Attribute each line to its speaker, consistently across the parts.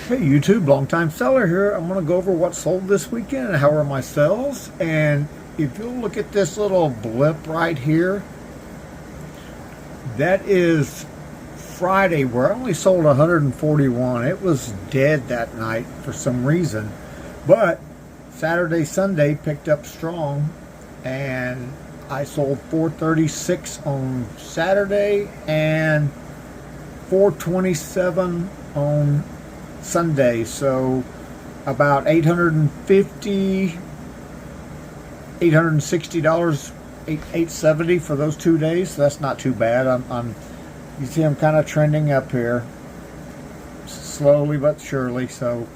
Speaker 1: Hey YouTube, long time seller here. I'm going to go over what sold this weekend and how are my sales. And if you'll look at this little blip right here, that is Friday where I only sold 141. It was dead that night for some reason. But Saturday, Sunday picked up strong and I sold 436 on Saturday and 427 on Sunday, so about $850, $860, 870 for those 2 days. So that's not too bad. You see, I'm kind of trending up here, slowly but surely. So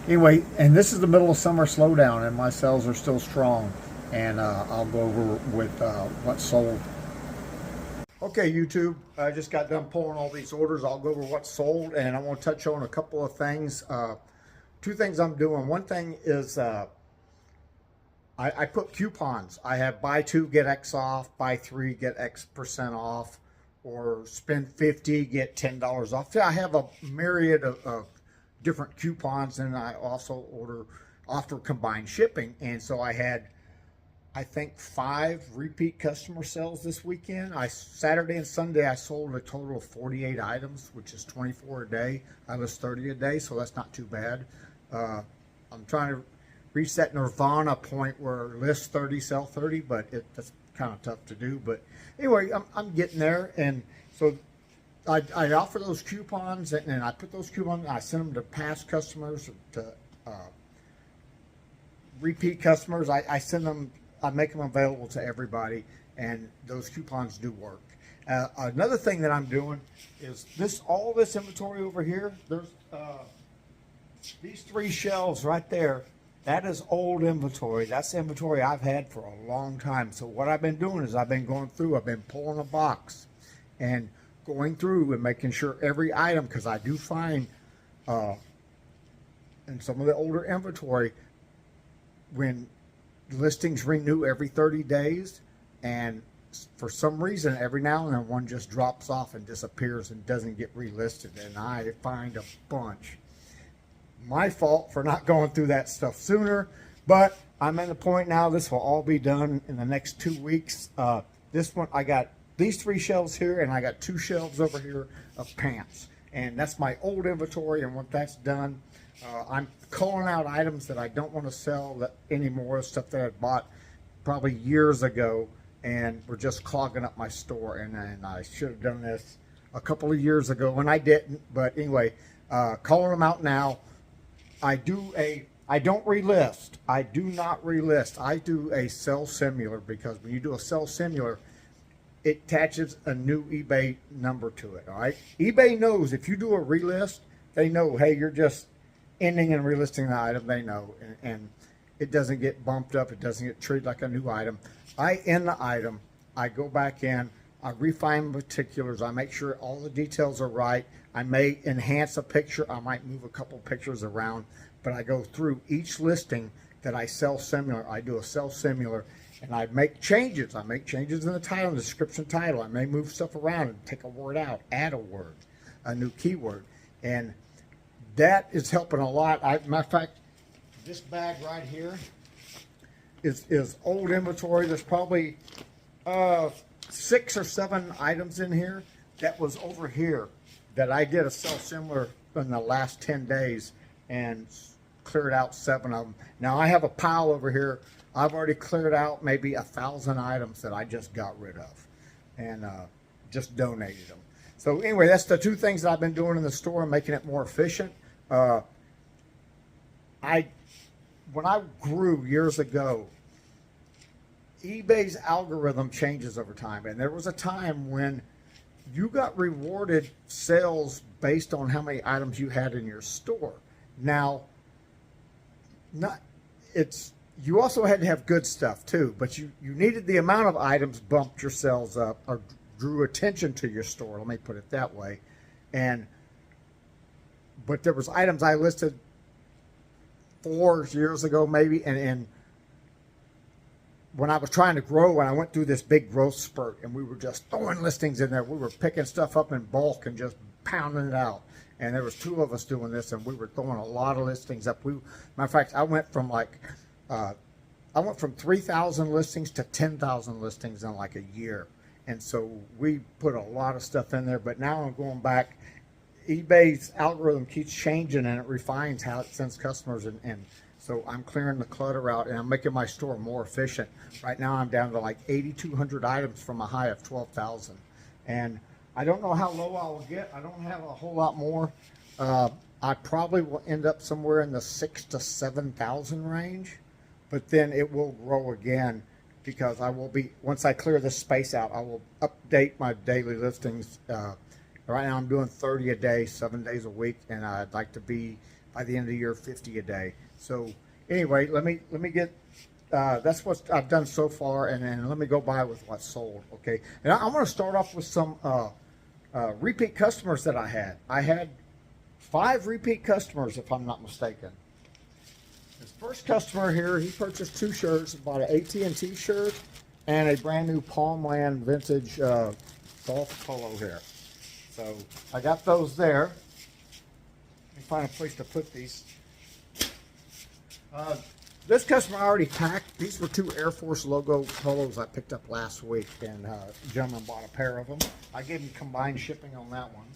Speaker 1: anyway, and this is the middle of summer slowdown, and my sales are still strong. And I'll go over with what sold. Okay, YouTube, I just got done pulling all these orders. I'll go over what sold, and I want to touch on a couple of things. Two things I'm doing. One thing is I put coupons. I have buy two, get X off, buy three, get X% off, or spend 50, get $10 off. I have a myriad of different coupons, and I also offer combined shipping. And so I had, I think, 5 repeat customer sales this weekend. Saturday and Sunday I sold a total of 48 items, which is 24 a day. I was 30 a day, so that's not too bad. I'm trying to reach that nirvana point where list 30, sell 30, but that's kind of tough to do. But anyway, I'm getting there, and so I offer those coupons, and I put those coupons, I send them to past customers, to repeat customers. I send them. I make them available to everybody, and those coupons do work. Another thing that I'm doing is all this inventory over here. There's these 3 shelves right there. That is old inventory. That's inventory I've had for a long time. So what I've been doing is I've been going through. I've been pulling a box and going through and making sure every item, because I do find in some of the older inventory, when listings renew every 30 days, and for some reason every now and then one just drops off and disappears and doesn't get relisted, and I find a bunch. My fault for not going through that stuff sooner, but I'm at the point now. This will all be done in the next 2 weeks. This one, I got these 3 shelves here, and I got 2 shelves over here of pants, and that's my old inventory. And when that's done, I'm calling out items that I don't want to sell anymore, stuff that I bought probably years ago and were just clogging up my store. And I should have done this a couple of years ago, and I didn't. But anyway, calling them out now. I don't relist. I do not relist. I do a sell similar, because when you do a sell similar, it attaches a new eBay number to it. All right. eBay knows if you do a relist, they know, hey, you're just ending and relisting the item. They know, and it doesn't get bumped up. It doesn't get treated like a new item. I end the item. I go back in. I refine particulars. I make sure all the details are right. I may enhance a picture. I might move a couple pictures around, but I go through each listing that I sell similar. I do a sell similar, and I make changes. I make changes in the title, the description title. I may move stuff around and take a word out, add a word, a new keyword, and that is helping a lot. Matter of fact, this bag right here is old inventory. There's probably 6 or 7 items in here that was over here that I did a sell similar in the last 10 days and cleared out 7 of them. Now I have a pile over here. I've already cleared out maybe 1,000 items that I just got rid of and just donated them. So anyway, that's the 2 things that I've been doing in the store, making it more efficient. When I grew years ago, eBay's algorithm changes over time, and there was a time when you got rewarded sales based on how many items you had in your store. Now, you also had to have good stuff too, but you needed the amount of items bumped your sales up or drew attention to your store. Let me put it that way. But there was items I listed 4 years ago maybe, and when I was trying to grow, when I went through this big growth spurt and we were just throwing listings in there, we were picking stuff up in bulk and just pounding it out. and there was two of us doing this, and we were throwing a lot of listings up. Matter of fact, I went from 3,000 listings to 10,000 listings in like a year. And so we put a lot of stuff in there, but now I'm going back. eBay's algorithm keeps changing and it refines how it sends customers, and so I'm clearing the clutter out and I'm making my store more efficient. Right now I'm down to like 8,200 items from a high of 12,000. And I don't know how low I will get. I don't have a whole lot more. I probably will end up somewhere in the 6,000 to 7,000 range, but then it will grow again, because I will be, once I clear this space out, I will update my daily listings. Right now I'm doing 30 a day, 7 days a week, and I'd like to be, by the end of the year, 50 a day. So anyway, let me get, that's what I've done so far, and then let me go by with what's sold, okay? And I'm going to start off with some repeat customers that I had. I had 5 repeat customers, if I'm not mistaken. This first customer here, he purchased 2 shirts, bought an AT&T shirt and a brand new Palmland vintage golf polo here. So I got those there. Let me find a place to put these. This customer already packed. These were 2 Air Force logo polos I picked up last week, and a gentleman bought a pair of them. I gave him combined shipping on that one.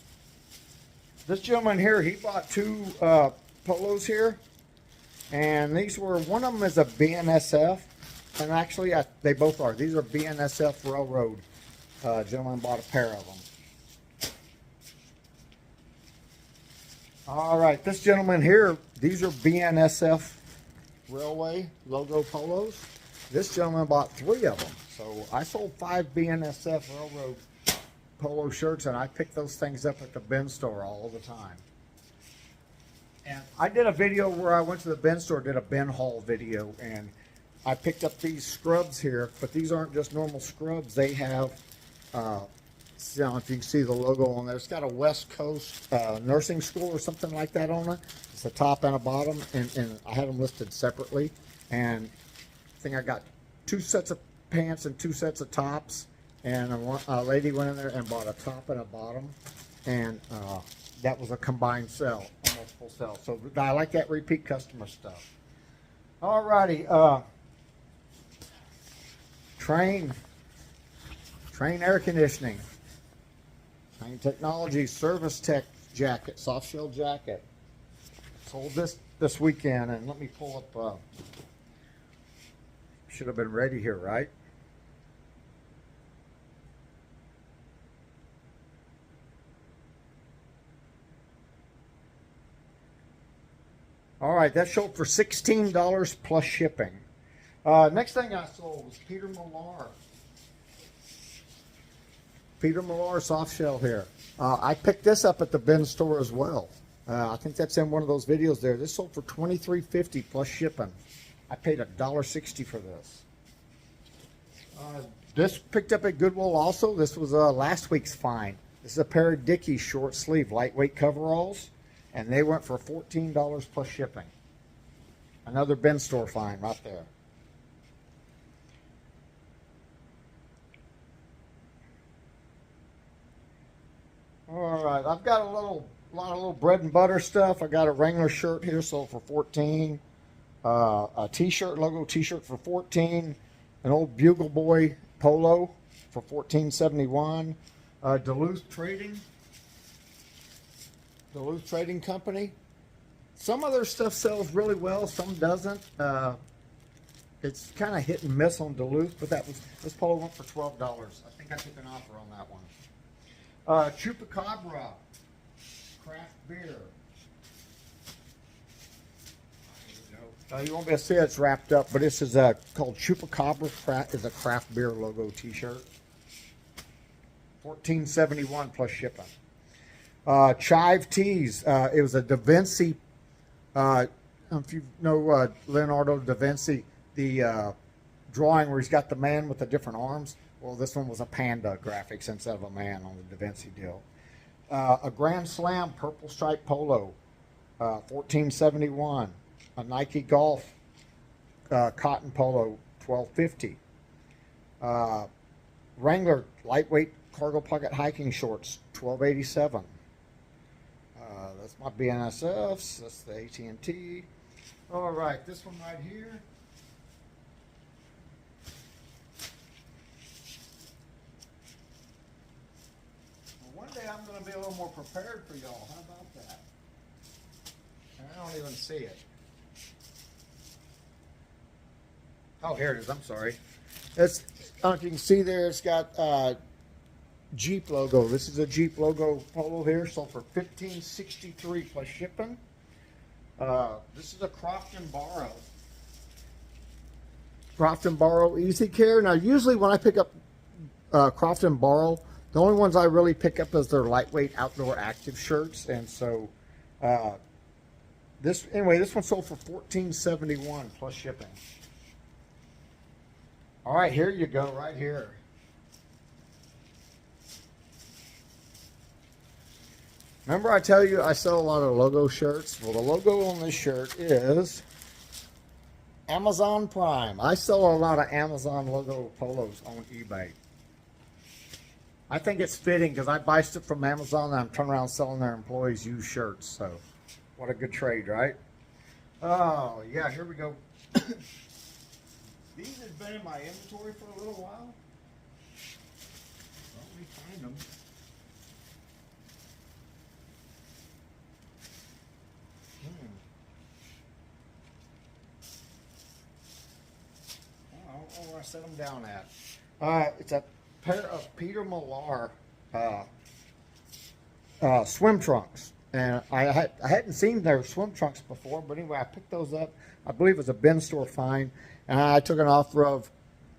Speaker 1: This gentleman here, he bought 2 polos here. And these were, one of them is a BNSF, and actually they both are. These are BNSF Railroad. Gentleman bought a pair of them. All right, this gentleman here, these are BNSF Railway logo polos. This gentleman bought 3 of them. So I sold 5 BNSF Railroad polo shirts, and I picked those things up at the bin store all the time. And I did a video where I went to the bin store, did a bin haul video, and I picked up these scrubs here, but these aren't just normal scrubs. They have, I don't know if you can see the logo on there. It's got a West Coast nursing school or something like that on it. It's a top and a bottom, and I had them listed separately. And I think I got 2 sets of pants and 2 sets of tops, and a lady went in there and bought a top and a bottom, and that was a combined sell, almost full sell. So I like that repeat customer stuff. All righty, Train air conditioning, Train Technology Service Tech jacket, soft shell jacket. Sold this weekend, and let me pull up. Should have been ready here, right? All right, that sold for $16 plus shipping. Next thing I sold was Peter Millar. Peter Millar soft shell here. I picked this up at the bin store as well. I think that's in one of those videos there. This sold for $23.50 plus shipping. I paid $1.60 for this. This picked up at Goodwill also. This was last week's find. This is a pair of Dickies short sleeve lightweight coveralls, and they went for $14 plus shipping. Another bin store find right there. All right, I've got a lot of little bread and butter stuff. I got a Wrangler shirt here, sold for $14. A t-shirt, logo t-shirt for $14. An old Bugle Boy polo for $14.71. Duluth Trading Company. Some of their stuff sells really well, some doesn't. It's kind of hit and miss on Duluth, but this polo went for $12. I think I took an offer on that one. Chupacabra craft beer. You won't be able to see it's wrapped up, but this is called Chupacabra. Is a craft beer logo T-shirt. $14.71 plus shipping. Chive Tees. It was a Da Vinci. If you know Leonardo da Vinci, the drawing where he's got the man with the different arms. Well, this one was a panda graphics instead of a man on the Da Vinci deal. A Grand Slam purple stripe polo, $14.71. A Nike Golf cotton polo, $12.50. Wrangler lightweight cargo pocket hiking shorts, $12.87. That's my BNSFs. That's the AT&T. All right, this one right here. Well, one day I'm going to be a little more prepared for y'all. How about that? I don't even see it. Oh, here it is. I'm sorry. It's, if you can see there, it's got Jeep logo. This is a Jeep logo polo here, sold for $15.63 plus shipping. This is a Croft and Borrow. Croft and Borrow Easy Care. Now, usually when I pick up Croft and Borrow, the only ones I really pick up is their lightweight outdoor active shirts, and so this one sold for $14.71 plus shipping. All right, here you go, right here. Remember I tell you I sell a lot of logo shirts? Well, the logo on this shirt is Amazon Prime. I sell a lot of Amazon logo polos on eBay. I think it's fitting because I buy stuff from Amazon and I'm turning around selling their employees used shirts. So, what a good trade, right? Oh, yeah, here we go. These have been in my inventory for a little while. Well, let me find them. I don't know where I set them down at. It's a pair of Peter Millar swim trunks. And I hadn't seen their swim trunks before, but anyway, I picked those up. I believe it was a bin store find. And I took an offer of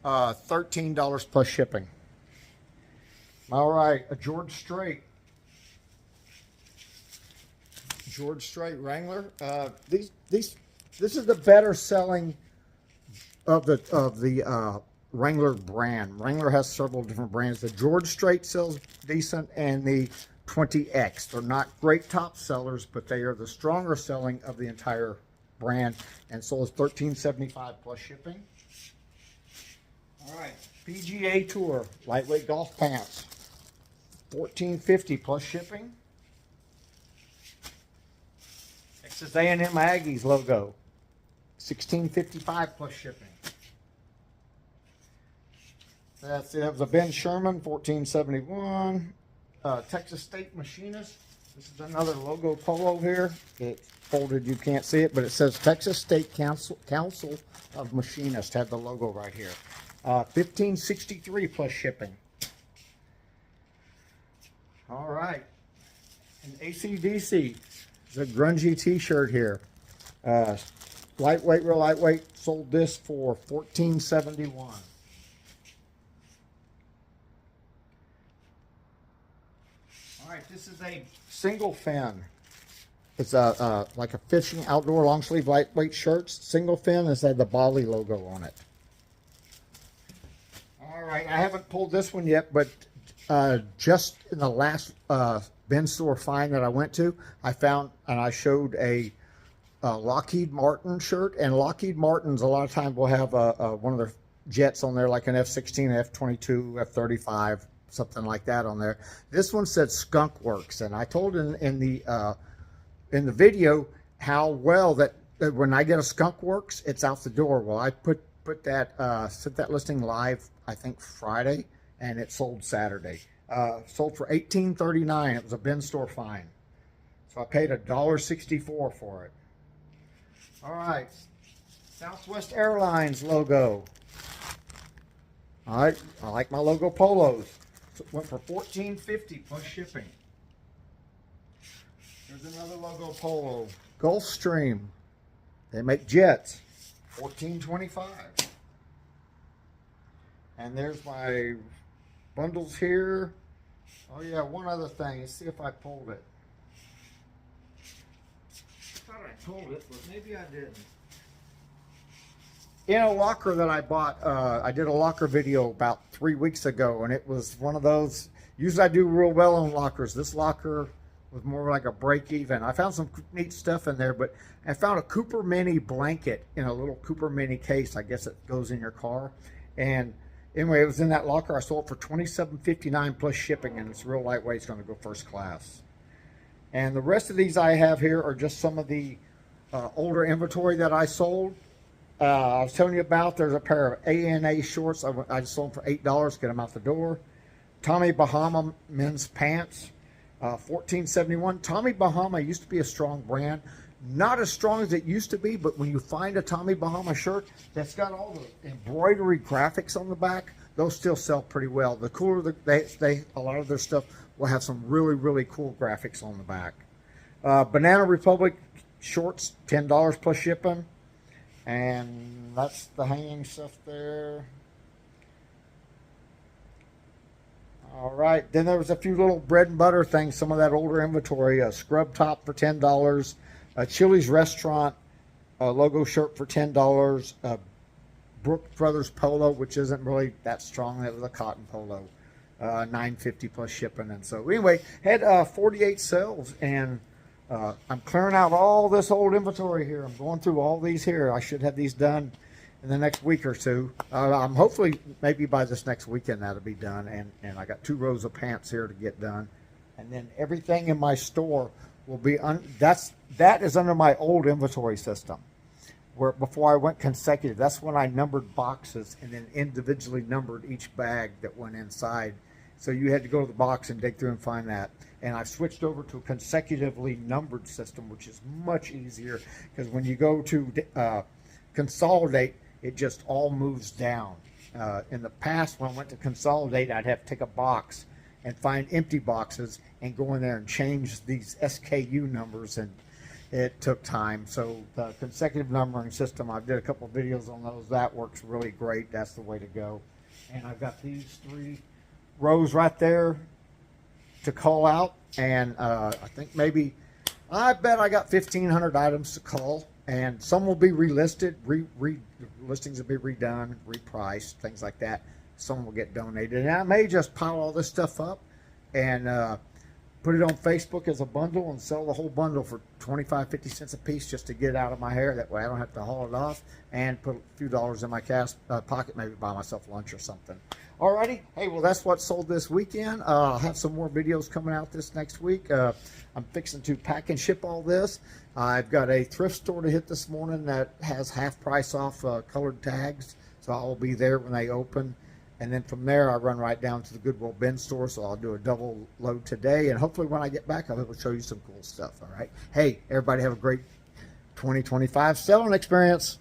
Speaker 1: $13 plus shipping. All right, a George Strait Wrangler. This is the better selling of the Wrangler brand. Wrangler has several different brands. The George Strait sells decent, and the 20X. They're not great top sellers, but they are the stronger selling of the entire brand, and sold as $13.75 plus shipping. All right, PGA Tour lightweight golf pants, $14.50 plus shipping. Texas A&M Aggies logo, $16.55 plus shipping. That was a Ben Sherman, $14.71. Texas State Machinist. This is another logo polo here. It's folded, you can't see it, but it says Texas State Council of Machinists. Had the logo right here. $15.63 plus shipping. All right. An AC/DC. It's a grungy t-shirt here. Lightweight, real lightweight. Sold this for $14.71. All right, this is a single fin. It's like a fishing outdoor long sleeve lightweight shirts. Single fin has had the Bali logo on it. All right, I haven't pulled this one yet, but just in the last bin store find that I went to, I found and I showed a Lockheed Martin shirt. And Lockheed Martins a lot of times will have one of their jets on there, like an F-16, F-22, F-35. Something like that on there. This one said Skunk Works, and I told in the video how well that when I get a Skunk Works, it's out the door. Well, I put that set that listing live, I think Friday, and it sold Saturday. Sold for $18.39. It was a bin store find, so I paid $1.64 for it. All right, Southwest Airlines logo. All right, I like my logo polos. Went for $14.50 plus shipping. There's another logo polo. Gulfstream. They make jets. $14.25. And there's my bundles here. Oh yeah, one other thing. Let's see if I pulled it. I thought I pulled it, but maybe I didn't. In a locker that I bought, I did a locker video about 3 weeks ago, and it was one of those. Usually I do real well on lockers. This locker was more like a break even. I found some neat stuff in there, but I found a Cooper Mini blanket in a little Cooper Mini case. I guess it goes in your car. And anyway, it was in that locker. I sold it for $27.59 plus shipping, and it's real lightweight. It's going to go first class. And the rest of these I have here are just some of the older inventory that I sold. I was telling you about, there's a pair of A&A shorts. I just sold them for $8, get them out the door. Tommy Bahama men's pants, $14.71. Tommy Bahama used to be a strong brand. Not as strong as it used to be, but when you find a Tommy Bahama shirt that's got all the embroidery graphics on the back, those still sell pretty well. The cooler a lot of their stuff will have some really, really cool graphics on the back. Banana Republic shorts, $10 plus shipping. And that's the hanging stuff there. All right, then there was a few little bread and butter things, some of that older inventory. A scrub top for $10. A Chili's restaurant logo shirt for $10. A Brooks Brothers polo, which isn't really that strong. That was a cotton polo. $9.50 plus shipping. And so anyway, had 48 sales, and I'm clearing out all this old inventory here. I'm going through all these here. I should have these done in the next week or two. I'm hopefully maybe by this next weekend that'll be done. And I got 2 rows of pants here to get done. And then everything in my store will be that is under my old inventory system. Where before I went consecutive, that's when I numbered boxes and then individually numbered each bag that went inside. So you had to go to the box and dig through and find that. And I've switched over to a consecutively numbered system, which is much easier because when you go to consolidate, it just all moves down. In the past, when I went to consolidate, I'd have to take a box and find empty boxes and go in there and change these SKU numbers, and it took time. So the consecutive numbering system, I did a couple of videos on those. That works really great. That's the way to go. And I've got these 3 rows right there to call out, and I think I bet I got 1,500 items to call, and some will be relisted, listings will be redone, repriced, things like that. Some will get donated, and I may just pile all this stuff up and put it on Facebook as a bundle and sell the whole bundle for 25-50 cents a piece just to get it out of my hair. That way I don't have to haul it off, and put a few dollars in my pocket, maybe buy myself lunch or something. Alrighty, hey, well, that's what sold this weekend. I'll have some more videos coming out this next week. I'm fixing to pack and ship all this. I've got a thrift store to hit this morning that has half price off colored tags, so I'll be there when they open. And then from there, I run right down to the Goodwill bin store, so I'll do a double load today. And hopefully when I get back, I'll be able to show you some cool stuff, all right? Hey, everybody have a great 2025 selling experience.